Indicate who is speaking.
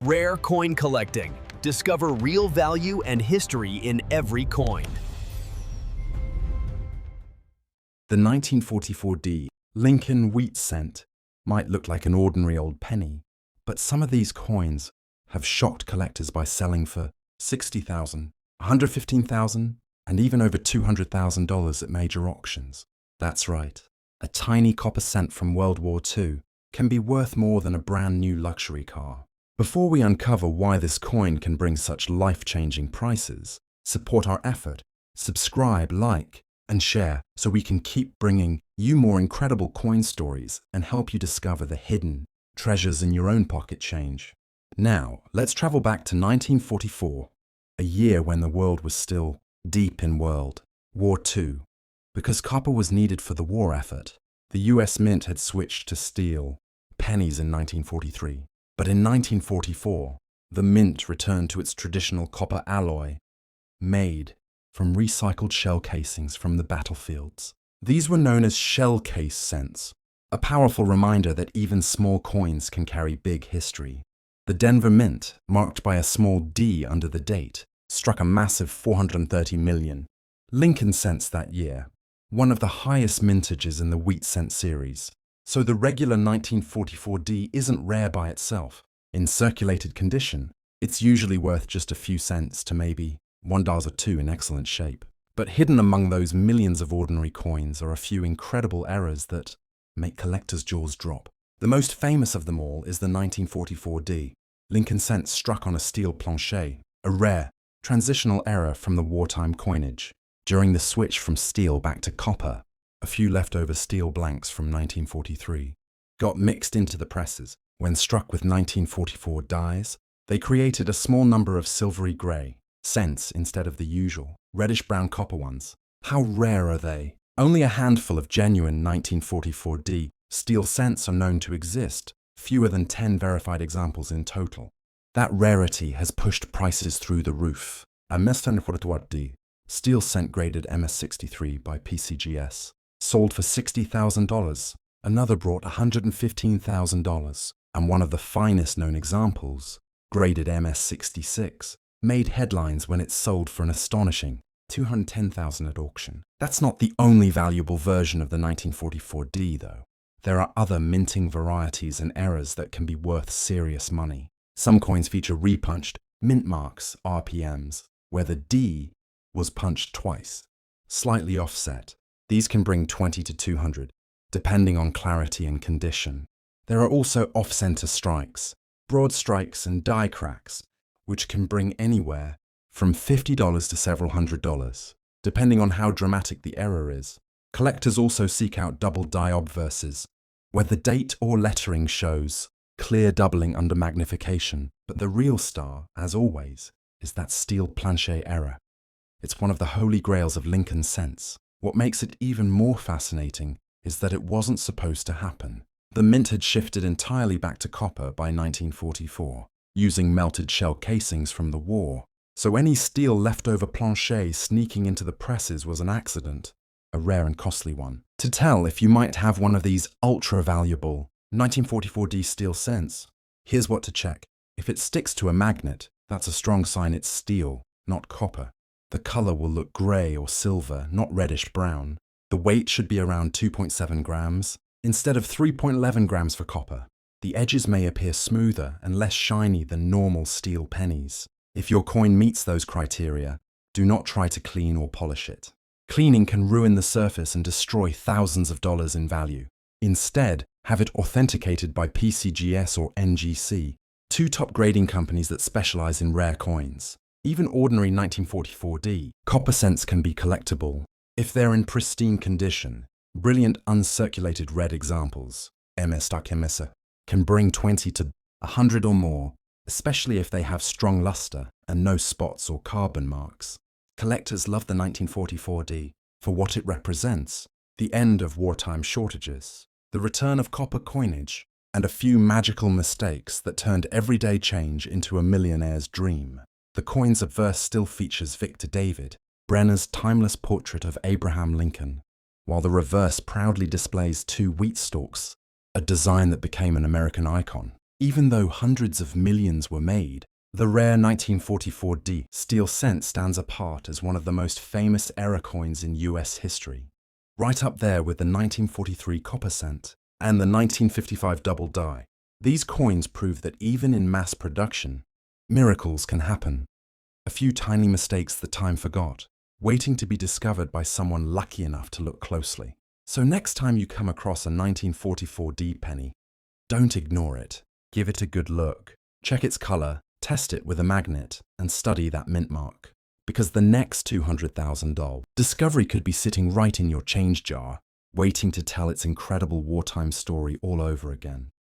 Speaker 1: Rare coin collecting. Discover real value and history in every coin.
Speaker 2: The 1944D Lincoln wheat cent might look like an ordinary old penny, but some of these coins have shocked collectors by selling for $60,000, $115,000, and even over $200,000 at major auctions. That's right, a tiny copper cent from World War II can be worth more than a brand new luxury car. Before we uncover why this coin can bring such life-changing prices, support our effort, subscribe, like, and share so we can keep bringing you more incredible coin stories and help you discover the hidden treasures in your own pocket change. Now, let's travel back to 1944, a year when the world was still deep in World War II. Because copper was needed for the war effort, the US Mint had switched to steel pennies in 1943. But in 1944, the Mint returned to its traditional copper alloy, made from recycled shell casings from the battlefields. These were known as shell case cents, a powerful reminder that even small coins can carry big history. The Denver Mint, marked by a small D under the date, struck a massive 430 million Lincoln cents that year, one of the highest mintages in the wheat cent series. So the regular 1944D isn't rare by itself. In circulated condition, it's usually worth just a few cents to maybe $1 or $2 in excellent shape. But hidden among those millions of ordinary coins are a few incredible errors that make collectors' jaws drop. The most famous of them all is the 1944D, Lincoln cent struck on a steel planchet, a rare, transitional error from the wartime coinage. During the switch from steel back to copper, a few leftover steel blanks from 1943 got mixed into the presses. When struck with 1944 dies, they created a small number of silvery grey cents instead of the usual reddish-brown copper ones. How rare are they? Only a handful of genuine 1944D steel cents are known to exist, fewer than 10 verified examples in total. That rarity has pushed prices through the roof. A MS-1044D steel cent graded MS-63 by PCGS sold for $60,000. Another brought $115,000. And one of the finest known examples, graded MS-66, made headlines when it sold for an astonishing $210,000 at auction. That's not the only valuable version of the 1944D, though. There are other minting varieties and errors that can be worth serious money. Some coins feature repunched mint marks, RPMs, where the D was punched twice, slightly offset. These can bring 20 to 200, depending on clarity and condition. There are also off-center strikes, broad strikes and die cracks, which can bring anywhere from $50 to several $100s, depending on how dramatic the error is. Collectors also seek out double die obverses, where the date or lettering shows clear doubling under magnification, but the real star, as always, is that steel planchet error. It's one of the holy grails of Lincoln cents. What makes it even more fascinating is that it wasn't supposed to happen. The Mint had shifted entirely back to copper by 1944, using melted shell casings from the war. So any steel leftover planchet sneaking into the presses was an accident, a rare and costly one. To tell if you might have one of these ultra-valuable 1944D steel cents, here's what to check. If it sticks to a magnet, that's a strong sign it's steel, not copper. The color will look gray or silver, not reddish-brown. The weight should be around 2.7 grams, instead of 3.11 grams for copper. The edges may appear smoother and less shiny than normal steel pennies. If your coin meets those criteria, do not try to clean or polish it. Cleaning can ruin the surface and destroy thousands of dollars in value. Instead, have it authenticated by PCGS or NGC, two top grading companies that specialize in rare coins. Even ordinary 1944D copper cents can be collectible if they're in pristine condition. Brilliant uncirculated red examples, MS-MS, can bring 20 to 100 or more, especially if they have strong luster and no spots or carbon marks. Collectors love the 1944D for what it represents: the end of wartime shortages, the return of copper coinage, and a few magical mistakes that turned everyday change into a millionaire's dream. The coin's obverse still features Victor David Brenner's timeless portrait of Abraham Lincoln, while the reverse proudly displays two wheat stalks, a design that became an American icon. Even though hundreds of millions were made, the rare 1944D steel cent stands apart as one of the most famous error coins in US history, right up there with the 1943 copper cent and the 1955 double die. These coins prove that even in mass production, miracles can happen. A few tiny mistakes that time forgot, waiting to be discovered by someone lucky enough to look closely. So next time you come across a 1944D penny, don't ignore it. Give it a good look. Check its color, test it with a magnet, and study that mint mark. Because the next $200,000 discovery could be sitting right in your change jar, waiting to tell its incredible wartime story all over again.